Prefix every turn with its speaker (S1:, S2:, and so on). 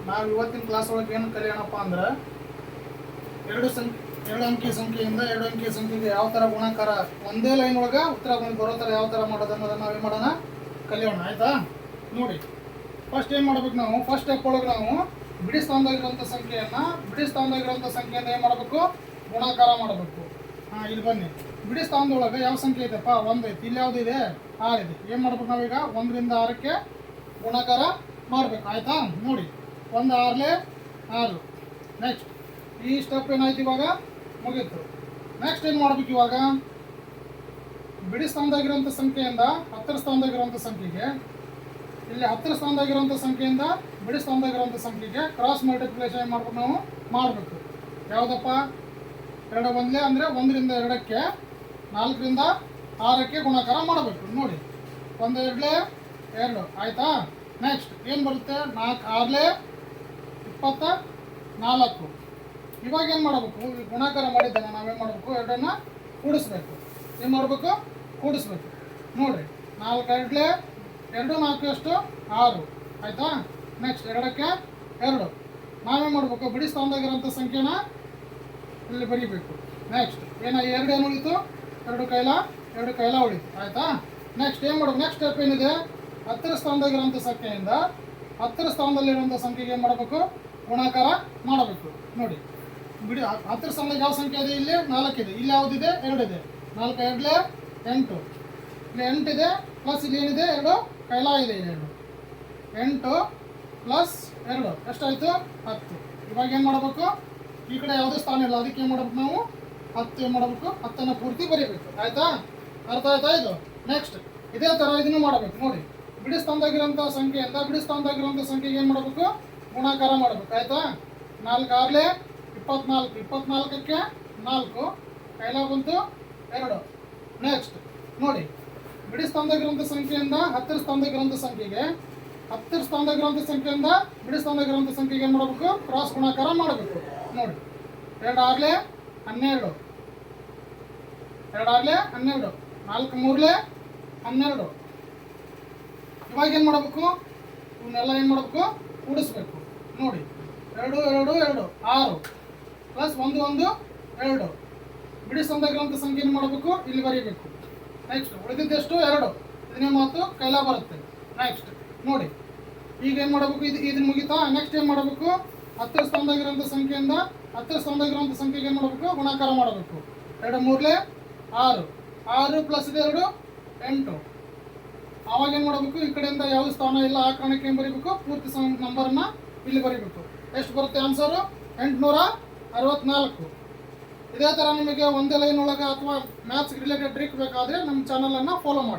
S1: ನಾವು ಇವತ್ತಿನ ಕ್ಲಾಸ್ ಒಳಗೆ ಏನು ಕಲಿಯೋಣಪ್ಪ ಅಂದ್ರೆ ಎರಡು ಅಂಕಿ ಸಂಖ್ಯೆಯಿಂದ ಎರಡು ಅಂಕಿ ಸಂಖ್ಯೆಗೆ ಯಾವ ಥರ ಗುಣಾಕಾರ ಒಂದೇ ಲೈನ್ ಒಳಗೆ ಉತ್ತರ ಬರೋ ಥರ ಯಾವ ಥರ ಮಾಡೋದು ಅನ್ನೋದನ್ನು ನಾವೇನು ಮಾಡೋಣ ಕಲಿಯೋಣ. ಆಯಿತಾ? ನೋಡಿ, ಫಸ್ಟ್ ಏನು ಮಾಡ್ಬೇಕು ನಾವು, ಫಸ್ಟ್ ಸ್ಟೆಪ್ ಒಳಗೆ ನಾವು ಬಿಡಿ ಸ್ಥಾನದಾಗಿರುವಂಥ ಸಂಖ್ಯೆಯಿಂದ ಏನು ಮಾಡಬೇಕು, ಗುಣಾಕಾರ ಮಾಡಬೇಕು. ಇಲ್ಲಿ ಬನ್ನಿ, ಬಿಡಿ ಸ್ಥಾನದೊಳಗೆ ಯಾವ ಸಂಖ್ಯೆ ಐತೆಪ್ಪ, 1 ಐತಿ. ಇಲ್ಲಿ ಯಾವುದು ಇದೆ, 6 ಇದೆ. ಏನು ಮಾಡ್ಬೇಕು ನಾವೀಗ, 1 ರಿಂದ 6ಕ್ಕೆ ಗುಣಾಕಾರ ಮಾಡಬೇಕು. ಆಯಿತಾ? ನೋಡಿ, 1 6 6. ನೆಕ್ಸ್ಟ್ ಈ ಸ್ಟೆಪ್ ಏನಾಯ್ತು, ಇವಾಗ ಮುಗೀತು. ನೆಕ್ಸ್ಟ್ ಏನು ಮಾಡ್ಬೇಕು, ಇವಾಗ ಬಿಡಿ ಸ್ಥಾನದಾಗಿರುವಂಥ ಸಂಖ್ಯೆಯಿಂದ 10ರ ಸ್ಥಾನದಾಗಿರುವಂಥ ಸಂಖ್ಯೆಗೆ, ಇಲ್ಲಿ 10ರ ಸ್ಥಾನದಾಗಿರುವಂಥ ಸಂಖ್ಯೆಯಿಂದ ಬಿಡಿ ಸ್ಥಾನದಾಗಿರುವಂಥ ಸಂಖ್ಯೆಗೆ ಕ್ರಾಸ್ ಮಲ್ಟಿಪ್ಲಿಕೇಶನ್ ಏನು ಮಾಡ್ಬೇಕು, ನಾವು ಮಾಡಬೇಕು. ಯಾವುದಪ್ಪ, 2 1 ಅಂದರೆ 1 ರಿಂದ 2ಕ್ಕೆ, 4 ರಿಂದ 6ಕ್ಕೆ ಗುಣಾಕಾರ ಮಾಡಬೇಕು. ನೋಡಿ, 1 2 2. ಆಯಿತಾ? ನೆಕ್ಸ್ಟ್ ಏನು ಬರುತ್ತೆ, 4 6 24. ಇವಾಗ ಏನು ಮಾಡಬೇಕು, ಗುಣಾಕಾರ ಮಾಡಿದ್ದಾನೆ ನಾವೇನು ಮಾಡಬೇಕು, ಎರಡನ್ನು ಕೂಡಿಸ್ಬೇಕು. ಏನು ಮಾಡಬೇಕು, ಕೂಡಿಸ್ಬೇಕು. ನೋಡಿರಿ, 4 2 2 4 ಎಷ್ಟು 6. ಆಯಿತಾ? ನೆಕ್ಸ್ಟ್ 2ಕ್ಕೆ 2. ನಾವೇನು ಮಾಡಬೇಕು, ಬಿಡಿ ಸ್ಥಾನದಾಗಿರೋಂಥ ಸಂಖ್ಯೆನ ಇಲ್ಲಿ ಬರೀಬೇಕು. ನೆಕ್ಸ್ಟ್ ಏನು 2 ಏನು ಉಳಿತು, 2 ಕೈಲ ಉಳಿತು. ಆಯಿತಾ? ನೆಕ್ಸ್ಟ್ ಏನು ಮಾಡಬೇಕು, ನೆಕ್ಸ್ಟ್ ಸ್ಟೆಪ್ ಏನಿದೆ, 10ರ ಸ್ಥಾನದಾಗಿರೋಂಥ ಸಂಖ್ಯೆಯಿಂದ 10ರ ಸ್ಥಾನದಲ್ಲಿರುವಂಥ ಸಂಖ್ಯೆಗೆ ಏನು ಮಾಡಬೇಕು, ಗುಣಾಕಾರ ಮಾಡಬೇಕು. ನೋಡಿ, ಬಿಡಿ 10ರ ಸ್ಥಾನದಾಗ ಯಾವ ಸಂಖ್ಯೆ ಇದೆ, ಇಲ್ಲಿ 4 ಇದೆ. ಇಲ್ಲಿ ಯಾವುದಿದೆ, 2 ಇದೆ. 4 2 8. ಇಲ್ಲಿ 8 ಇದೆ, ಪ್ಲಸ್ ಇಲ್ಲಿ ಏನಿದೆ, 2 ಕೈಲ ಇದೆ. 8 ಪ್ಲಸ್ 2 ಎಷ್ಟಾಯಿತು, 10. ಇವಾಗ ಏನು ಮಾಡಬೇಕು, ಈ ಕಡೆ ಯಾವುದೇ ಸ್ಥಾನ ಇಲ್ಲ, ಅದಕ್ಕೆ ಏನು ಮಾಡಬೇಕು, ನಾವು 10 ಏನು ಮಾಡಬೇಕು, 10ನ್ನು ಪೂರ್ತಿ ಬರೀಬೇಕು. ಆಯಿತಾ? ಅರ್ಥ ಆಯ್ತಾ ಇದು? ನೆಕ್ಸ್ಟ್ ಇದೇ ಥರ ಇದನ್ನು ಮಾಡಬೇಕು. ನೋಡಿ, ಬಿಡಿ ಸ್ಥಾನದಾಗಿರೋಂಥ ಸಂಖ್ಯೆಯಿಂದ ಬಿಡಿ ಸ್ಥಾನದಾಗಿರೋಂಥ ಸಂಖ್ಯೆಗೆ ಏನು ಮಾಡಬೇಕು, ಗುಣಾಕಾರ ಮಾಡಬೇಕು. ಆಯಿತಾ? 4 6 24. 24ಕ್ಕೆ 4 ಕೈಲ ಬಂತು 2. ನೆಕ್ಸ್ಟ್ ನೋಡಿ, ಬಿಡಿ ಸ್ಥಾನದಾಗಿರುವಂಥ ಸಂಖ್ಯೆಯಿಂದ 10ರ ಸ್ಥಾನದಾಗಿರುವಂಥ ಸಂಖ್ಯೆಗೆ, 10ರ ಸ್ಥಾನದಾಗಿರುವಂಥ ಸಂಖ್ಯೆಯಿಂದ ಬಿಡಿ ಸ್ಥಾನದಾಗಿರುವಂಥ ಸಂಖ್ಯೆಗೆ ಏನು ಮಾಡಬೇಕು, ಕ್ರಾಸ್ ಗುಣಾಕಾರ ಮಾಡಬೇಕು. ನೋಡಿ, 2 6 12. 2 6 12. 4 3 12. ಇವಾಗ ಏನು ಮಾಡಬೇಕು, ಇವನ್ನೆಲ್ಲ ಏನು ಮಾಡಬೇಕು, ಕೂಡಿಸ್ಬೇಕು. ನೋಡಿ, 2 2 2 6 ಪ್ಲಸ್ 1 1 2. ಬಿಡಿ ಸ್ಥಾನದಾಗಿರುವಂಥ ಸಂಖ್ಯೆ ಏನು ಮಾಡಬೇಕು, ಇಲ್ಲಿ ಬರೀಬೇಕು. ನೆಕ್ಸ್ಟ್ ಉಳಿದಿದ್ದೆಷ್ಟು 2. ಇದನ್ನೇ ಮಾತು ಕೈಲ ಬರುತ್ತೆ. ನೆಕ್ಸ್ಟ್ ನೋಡಿ, ಈಗ ಏನು ಮಾಡಬೇಕು, ಇದನ್ನು ಮುಗಿತಾ. ನೆಕ್ಸ್ಟ್ ಏನು ಮಾಡಬೇಕು, 10ರ ಸ್ಥಾನದಾಗಿರುವಂಥ ಸಂಖ್ಯೆಯಿಂದ 10ರ ಸ್ಥಾನದಾಗಿರುವಂಥ ಸಂಖ್ಯೆಗೆ ಏನು ಮಾಡಬೇಕು, ಗುಣಾಕಾರ ಮಾಡಬೇಕು. 2 3 6. 6 ಪ್ಲಸ್ ಇದೆ 2 8. ಆವಾಗ ಏನು ಮಾಡಬೇಕು, ಈ ಕಡೆಯಿಂದ ಯಾವ ಸ್ಥಾನ ಇಲ್ಲ, ಆ ಕಾರಣಕ್ಕೆ ಏನು ಬರೀಬೇಕು, ಪೂರ್ತಿ ನಂಬರನ್ನು ಇಲ್ಲಿ ಬರೀಬೇಕು. ಎಷ್ಟು ಬರುತ್ತೆ ಆನ್ಸರು, 864. ಇದೇ ಥರ ನಿಮಗೆ ಒಂದೇ ಲೈನ್ ಒಳಗೆ ಅಥವಾ ಮ್ಯಾಥ್ಸ್ ರಿಲೇಟೆಡ್ ಟ್ರಿಕ್ ಬೇಕಾದರೆ ನಮ್ಮ ಚಾನಲನ್ನು ಫಾಲೋ ಮಾಡಿ.